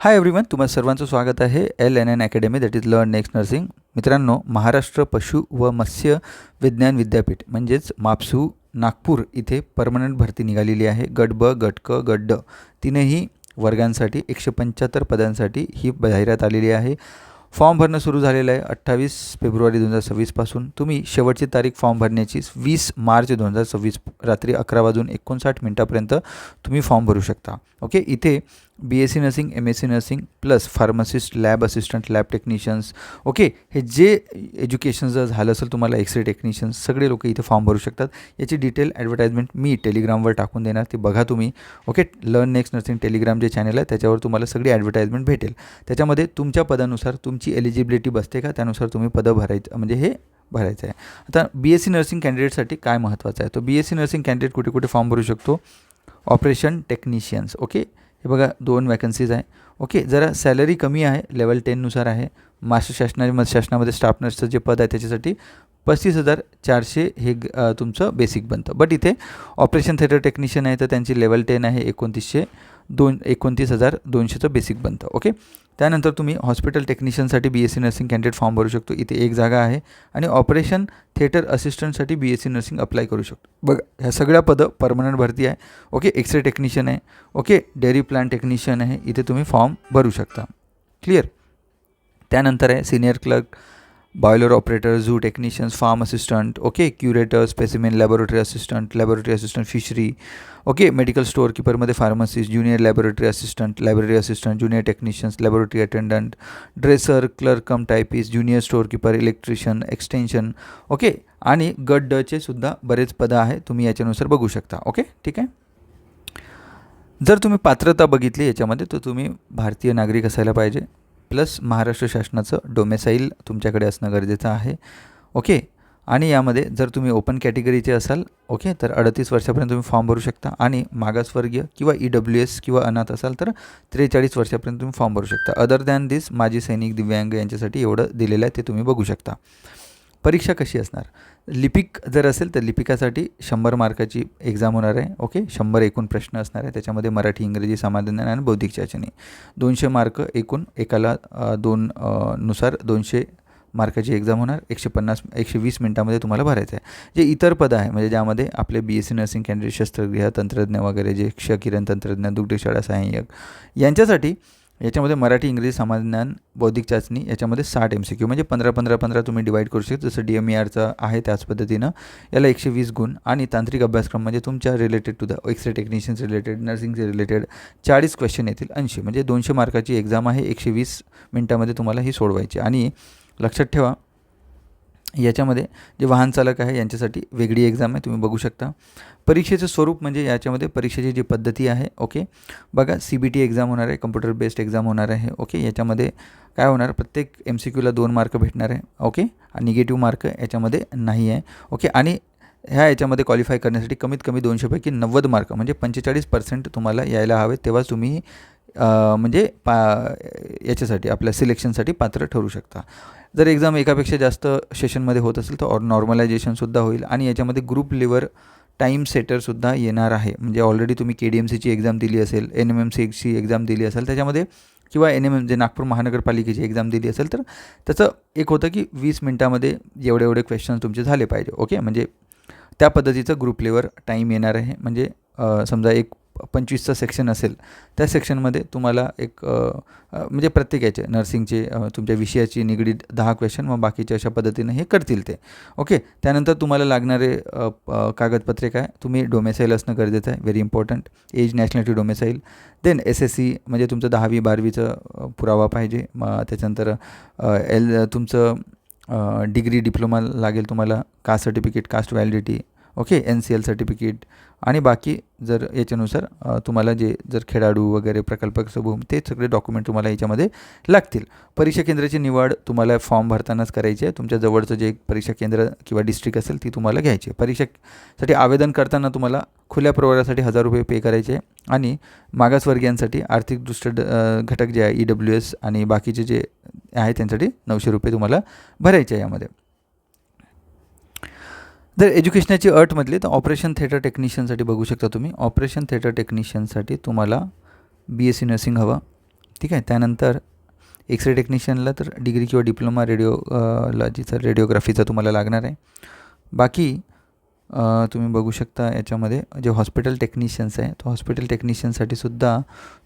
Hi everyone, तुम्हा सर्वांचं स्वागत आहे LNN academy, that is learn next nursing. मित्रांनो, महाराष्ट्र पशु व मत्स्य विज्ञान विद्यापीठ म्हणजेच मापसू नागपूर इथे परमनंट भरती निघालेली आहे. गट ब, गट क, गट ड तीनही वर्गांसाठी 175 पदांसाठी ही जाहिरात आलेली आहे. फॉर्म भरणं सुरू झालेलं आहे 28 फेब्रुवारी 2026 पासून. तुम्ही शेवटची तारीख फॉर्म भरण्याची 20 मार्च 2026 रात्री 11:59 तुम्ही फॉर्म भरू शकता. ओके, इथे BSc nursing, MSc nursing plus pharmacist, lab assistant, lab technicians, okay, हे जे एज्युकेशन जर झालं असेल तुम्हाला, एक्सरे टेक्निशियन्स, सगळे लोक इथे फॉर्म भरू शकतात. याची डिटेल ॲडव्हर्टाइजमेंट मी टेलिग्रामवर टाकून देणार, ती बघा तुम्ही. Okay, learn next nursing Telegram जे चॅनल आहे त्याच्यावर तुम्हाला सगळी ॲडव्हर्टाइजमेंट भेटेल. त्याच्यामध्ये तुमच्या पदानुसार तुमची एलिजिबिलिटी बसते का त्यानुसार तुम्ही पदं भरायचं, म्हणजे हे भरायचं आहे. आता BSc नर्सिंग कॅन्डिडेटसाठी काय महत्त्वाचं आहे, तो BSc नर्सिंग कॅन्डिडेट कुठे कुठे फॉर्म भरू शकतो. ऑपरेशन टेक्निशियन्स, ओके, हे बघा 2 वॅकन्सीज आहे. ओके, जरा सॅलरी कमी आहे, लेवल 10 नुसार आहे. महाराष्ट्र शासनामध्ये स्टाफ नर्सचं जे पद आहे त्याच्यासाठी 35,400 हे तुमचं बेसिक बनतं. बट इथे ऑपरेशन थिएटर टेक्निशियन आहे तर त्यांची लेवल 10 आहे, 29,200चं बेसिक बनतं. ओके, त्यानंतर तुम्ही हॉस्पिटल टेक्निशियनसाठी BSc नर्सिंग कॅन्डिडेट फॉर्म भरू शकतो. इथे एक जागा आहे. आणि ऑपरेशन थिएटर असिस्टंटसाठी BSc नर्सिंग अप्लाय करू शकतो. बघा, ह्या सगळ्या पदं परमनंट भरती आहे. ओके, एक्सरे टेक्निशियन आहे. ओके, डेअरी प्लांट टेक्निशियन आहे, इथे तुम्ही फॉर्म भरू शकता. क्लिअर. त्यानंतर आहे senior clerk, boiler operator, zoo technicians, farm assistant, okay, curator, specimen laboratory assistant fishery, okay, medical store कीपरमध्ये pharmacist, junior laboratory assistant, junior technicians, laboratory attendant, dresser, clerk कम typist, junior store keeper, electrician, extension. Okay, आणि गट डचे सुद्धा बरेच पदं आहे, तुम्ही याच्यानुसार बघू शकता. ओके, ठीक आहे. जर तुम्ही पात्रता बघितली याच्यामध्ये तर तुम्ही भारतीय नागरिक असायला पाहिजे, प्लस महाराष्ट्र शासनाचं डोमेसाईल तुमच्याकडे असणं गरजेचं आहे. ओके, आणि यामध्ये जर तुम्ही ओपन कॅटेगरीचे असाल, ओके, तर 38 वर्षापर्यंत तुम्ही फॉर्म भरू शकता. आणि मागासवर्गीय किंवा EWS किंवा अनाथ असाल तर 43 वर्षापर्यंत तुम्ही फॉर्म भरू शकता. अदर दॅन दिस माजी सैनिक, दिव्यांग यांच्यासाठी एवढं दिलेलं आहे, ते तुम्ही बघू शकता. परीक्षा कशी असणार, लिपिक जर असेल तर लिपिकासाठी 100 मार्काची एक्झाम होणार आहे. ओके, 100 एकूण प्रश्न असणार आहे. त्याच्यामध्ये मराठी, इंग्रजी, सामान्य ज्ञान आणि बौद्धिक चाचणी. 200 मार्क एकूण, एकाला 2 नुसार 200 मार्काची एक्झाम होणार. 120 मिनिटामध्ये तुम्हाला भरायचं आहे. जे इतर पदं आहे म्हणजे ज्यामध्ये आपले BSc नर्सिंग कॅन्डिडेट, शस्त्रक्रिया तंत्रज्ञ वगैरे, जे क्षकिरण तंत्रज्ञ, दुग्धशाळा सहाय्यक, यांच्यासाठी याच्यामध्ये मराठी, इंग्रजी, सामान्य ज्ञान, बौद्धिक चाचणी, याच्यामध्ये 60 MCQ म्हणजे 15 तुम्ही डिवाईड करू शकता. जसं DMERचं आहे त्याच पद्धतीनं याला 120 गुण. आणि तांत्रिक अभ्यासक्रम म्हणजे तुमच्या related to the x ray technicians related, नर्सिंगचे रिलेटेड 40 क्वेश्चन येतील. 80 म्हणजे 200 मार्काची एक्झाम आहे. 120 मिनिटामध्ये तुम्हाला ही सोडवायची. आणि लक्षात ठेवा, याच्यामध्ये जे वाहन चालक आहे यांच्यासाठी वेगळी एक्झाम आहे, तुम्ही बघू शकता. परीक्षेचं स्वरूप म्हणजे याच्यामध्ये परीक्षेची जी पद्धती आहे, ओके, बघा, CBT एक्झाम होणार आहे, कम्प्युटर बेस्ड एक्झाम होणार आहे. ओके, याच्यामध्ये काय होणार, प्रत्येक MCQला 2 मार्क भेटणार आहे. ओके, निगेटिव्ह मार्क याच्यामध्ये नाही आहे. ओके, आणि याच्यामध्ये क्वालिफाय करण्यासाठी कमीत कमी 200पैकी 90 मार्क म्हणजे 45% तुम्हाला यायला हवे, तेव्हाच तुम्ही म्हणजे याच्यासाठी आपल्या सिलेक्शनसाठी पात्र ठरू शकता. जर एक्झाम एकापेक्षा जास्त सेशनमध्ये होत असेल तर नॉर्मलायझेशनसुद्धा होईल. आणि याच्यामध्ये ग्रुप लेव्हल टाईम सेटरसुद्धा येणार आहे. म्हणजे ऑलरेडी तुम्ही KDMCची एक्झाम दिली असेल, NMMCची एक्झाम दिली असेल त्याच्यामध्ये, किंवा NMM जे नागपूर महानगरपालिकेची एक्झाम दिली असेल तर त्याचं एक होतं की 20 मिनिटामध्ये एवढे क्वेश्चन तुमचे झाले पाहिजे. ओके, म्हणजे त्या पद्धतीचं ग्रुप लेव्हल टाईम येणार आहे. म्हणजे समजा एक 25चं सेक्शन असेल, त्या सेक्शनमध्ये तुम्हाला एक म्हणजे प्रत्येक याचे नर्सिंगचे तुमच्या विषयाची निगडीत 10 क्वेश्चन, मग बाकीचे अशा पद्धतीनं हे करतील ते. ओके, त्यानंतर तुम्हाला लागणारे कागदपत्रे काय, तुम्ही डोमेसाईल असणं गरजेचं आहे, very important. Age, nationality, domicile. Then SSC म्हणजे तुमचं 10वी 12वीचं पुरावा पाहिजे. मग त्याच्यानंतर तुमचं डिग्री, डिप्लोमा लागेल तुम्हाला, caste certificate, caste validity, okay, NCL certificate. आणि बाकी जर याच्यानुसार तुम्हाला जर खेळाडू वगैरे, प्रकल्प समूह, ते सगळे डॉक्युमेंट तुम्हाला याच्यामध्ये लागतील. परीक्षा केंद्राची निवड तुम्हाला फॉर्म भरतानाच करायची आहे. तुमच्या जवळचं जे परीक्षा केंद्र किंवा डिस्ट्रिक्ट असेल ती तुम्हाला घ्यायची आहे. परीक्षेसाठी आवेदन करताना तुम्हाला खुल्या प्रवर्गासाठी 1000 रुपये पे करायचे. आणि मागासवर्गीयांसाठी आर्थिकदृष्ट्या घटक जे आहे EWS आणि बाकीचे जे आहे त्यांच्यासाठी 900 रुपये तुम्हाला भरायचे आहे यामध्ये. जर एज्युकेशनाची अट म्हटली तर ऑपरेशन थिएटर टेक्निशियनसाठी बघू शकता तुम्ही. ऑपरेशन थिएटर टेक्निशियनसाठी तुम्हाला BSc नर्सिंग हवं, ठीक आहे. त्यानंतर एक्स रे टेक्निशियनला तर डिग्री किंवा डिप्लोमा रेडिओलॉजीचा रेडिओग्राफीचा तुम्हाला लागणार आहे. बाकी तुम्ही बघू शकता याच्यामध्ये जे हॉस्पिटल टेक्निशियन्स आहे, तो हॉस्पिटल टेक्निशियनसाठी सुद्धा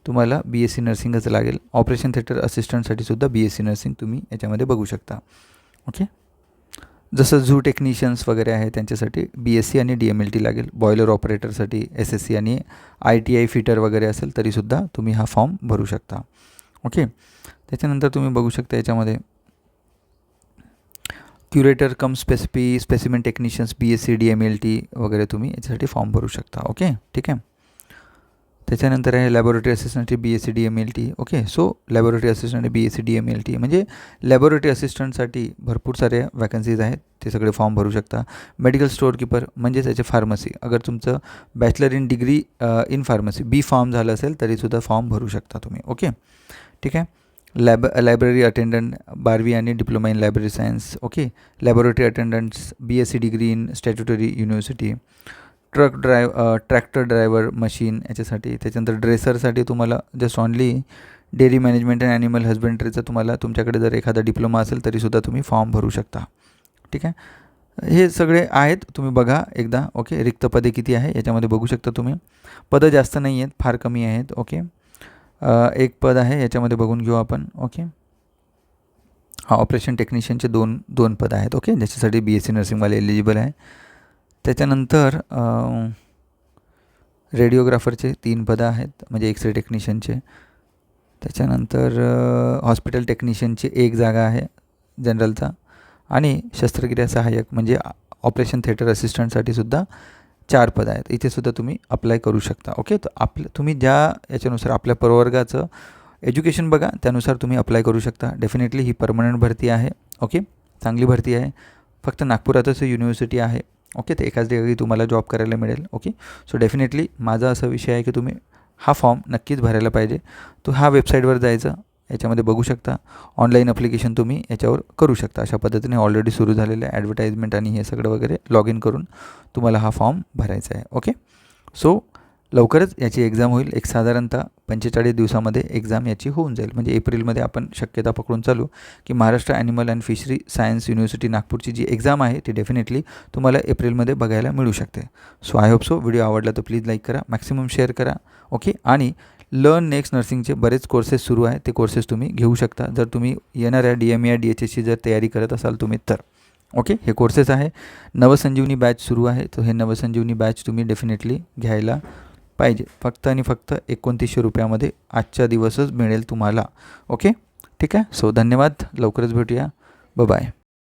तुम्हाला BSc नर्सिंगच लागेल. ऑपरेशन थिएटर असिस्टंटसाठी सुद्धा BSc नर्सिंग तुम्ही याच्यामध्ये बघू शकता. ओके. जसं झू टेक्निशियन्स वगैरे आहे त्यांच्यासाठी BSc आणि DMLT लागेल. बॉयलर ऑपरेटरसाठी SSC आणि ITI फिटर वगैरे असेल तरीसुद्धा तुम्ही हा फॉर्म भरू शकता. ओके. त्याच्यानंतर तुम्ही बघू शकता याच्यामध्ये क्युरेटर कम स्पेसिमेन टेक्निशियन्स BSc DMLT वगैरे तुम्ही याच्यासाठी फॉर्म भरू शकता. ओके. ठीक आहे. त्याच्यानंतर आहे लॅबोरेटरी असिस्टंटची BSc DMLT. Okay. So laboratory assistant BSc DMLT म्हणजे लॅबोरेटरी असिस्टंटसाठी भरपूर साऱ्या वॅकन्सीज आहेत, ते सगळे फॉर्म भरू शकता. मेडिकल स्टोअर कीपर म्हणजेच याचे फार्मसी, अगर तुमचं bachelor in degree in pharmacy B form झालं असेल तरीसुद्धा फॉर्म भरू शकता तुम्ही. ओके. ठीक आहे. लायब्ररी अटेंडंट 12वी आणि diploma in library science. Okay. Laboratory attendants BSc degree in statutory university. Tractor driver machine याच्यासाठी. त्याच्यानंतर ड्रेसरसाठी तुम्हाला just only dairy management and animal हजबंड्रीचा तुम्हाला तुमच्याकडे जर एखादा डिप्लोमा असेल तरीसुद्धा तुम्ही फॉर्म भरू शकता. ठीक आहे. हे सगळे आहेत, तुम्ही बघा एकदा. ओके. रिक्त पदे किती आहे याच्यामध्ये बघू शकता तुम्ही. पदं जास्त नाही आहेत, फार कमी आहेत. ओके. एक पद आहे याच्यामध्ये बघून घेऊ आपण. ओके. हा ऑपरेशन टेक्निशियनचे दोन पद आहेत. ओके. ज्याच्यासाठी BSc नर्सिंगवाले एलिजिबल आहे. त्याच्यानंतर रेडिओग्राफरचे 3 पदं आहेत म्हणजे एक्स रे टेक्निशियनचे. त्याच्यानंतर हॉस्पिटल टेक्निशियनची 1 जागा आहे जनरलचा. आणि शस्त्रक्रिया सहाय्यक म्हणजे ऑपरेशन थिएटर असिस्टंटसाठी सुद्धा 4 पदं आहेत. इथे सुद्धा तुम्ही अप्लाय करू शकता. ओके. तर तुम्ही ज्या याच्यानुसार आपल्या प्रवर्गाचं एज्युकेशन बघा, त्यानुसार तुम्ही अप्लाय करू शकता. डेफिनेटली ही परमनंट भरती आहे. ओके. चांगली भरती आहे. फक्त नागपुरातच युनिव्हर्सिटी आहे. ओके. तर एकाच ठिकाणी तुम्हाला जॉब करायला मिळेल. ओके. सो डेफिनेटली माझा असा विषय आहे की तुम्ही हा फॉर्म नक्कीच भरायला पाहिजे. तो ह्या वेबसाईटवर जायचं, याच्यामध्ये बघू शकता. ऑनलाईन ॲप्लिकेशन तुम्ही याच्यावर करू शकता. अशा पद्धतीने ऑलरेडी सुरू झालेलं आहे ॲडव्हर्टाईजमेंट आणि हे सगळं वगैरे लॉग इन करून तुम्हाला हा फॉर्म भरायचा आहे. ओके. सो लवकरच याची एक्झाम होईल. एक साधारणतः 45 दिवसामध्ये एक्झाम याची होऊन जाईल. म्हणजे एप्रिलमध्ये आपण शक्यता पकडून चालू की Maharashtra animal and fishery science university नागपूरची जी एक्झाम आहे ती डेफिनेटली तुम्हाला एप्रिलमध्ये बघायला मिळू शकते. So I hope so. Video आवडला तर प्लीज लाईक करा, मॅक्सिमम शेअर करा. ओके. आणि लर्न नेक्स्ट नर्सिंगचे बरेच कोर्सेस सुरू आहेत, ते कोर्सेस तुम्ही घेऊ शकता जर तुम्ही येणाऱ्या DME DHSची जर तयारी करत असाल तुम्ही तर. ओके. हे कोर्सेस आहे. नवसंजीवनी बॅच सुरू आहे, तर हे नवसंजीवनी बॅच तुम्ही डेफिनेटली घ्यायला पाहिजे. फक्त आणि फक्त 2900 रुपयामध्ये आजच्या दिवसच मिळेल तुम्हाला. ओके. ठीक आहे. सो धन्यवाद. लवकरच भेटूया. बाय.